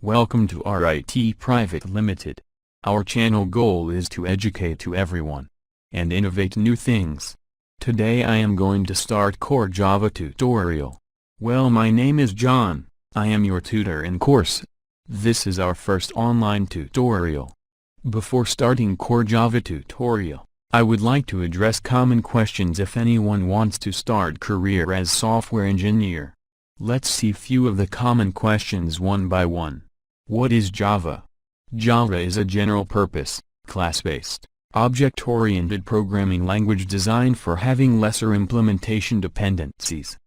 Welcome to RIT Private Limited. Our channel goal is to educate to everyone and innovate new things. Today I am going to start Core Java tutorial. Well, my name is John. I am your tutor in course. This is our first online tutorial. Before starting Core Java tutorial, I would like to address common questions if anyone wants to start career as software engineer. Let's see few of the common questions one by one. What is Java? Java is a general-purpose, class-based, object-oriented programming language designed for having lesser implementation dependencies.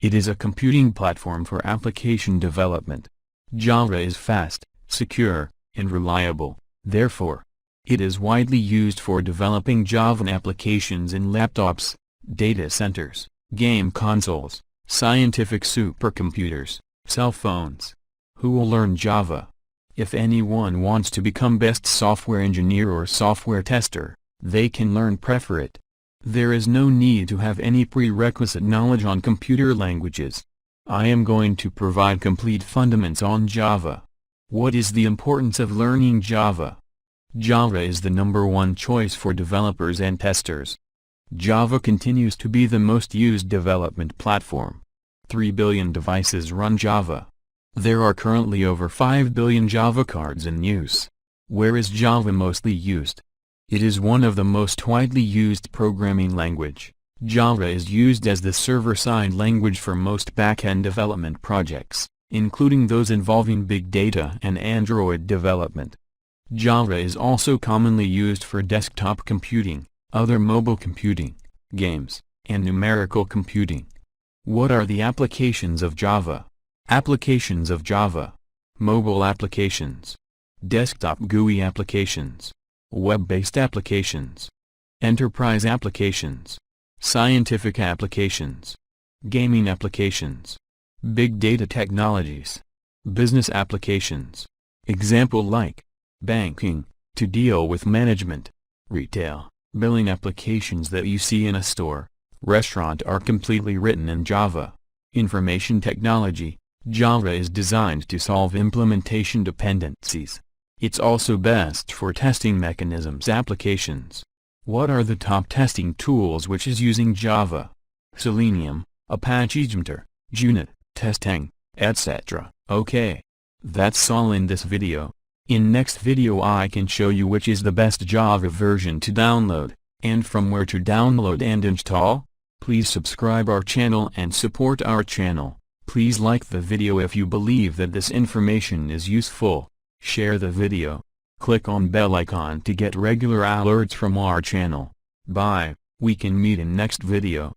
It is a computing platform for application development. Java is fast, secure, and reliable, therefore, it is widely used for developing Java applications in laptops, data centers, game consoles, scientific supercomputers, cell phones. Who will learn Java? If anyone wants to become best software engineer or software tester, they can learn Prefer It. There is no need to have any prerequisite knowledge on computer languages. I am going to provide complete fundamentals on Java. What is the importance of learning Java? Java is the #1 choice for developers and testers. Java continues to be the most used development platform. 3 billion devices run Java. There are currently over 5 billion Java cards in use. Where is Java mostly used? It is one of the most widely used programming language. Java is used as the server-side language for most back-end development projects, including those involving big data and Android development. Java is also commonly used for desktop computing, other mobile computing, games, and numerical computing. What are the applications of Java? Applications of Java: mobile applications, desktop GUI applications, web-based applications, enterprise applications, scientific applications, gaming applications, big data technologies, business applications. Example like banking, to deal with management, retail, billing applications that you see in a store, restaurant are completely written in Java. Information technology: Java is designed to solve implementation dependencies. It's also best for testing mechanisms applications. What are the top testing tools which is using Java? Selenium, Apache Jmeter, Junit, Testing, etc. Okay. That's all in this video. In next video I can show you which is the best Java version to download, and from where to download and install. Please subscribe our channel and support our channel. Please like the video if you believe that this information is useful. Share the video. Click on bell icon to get regular alerts from our channel. Bye. We can meet in next video.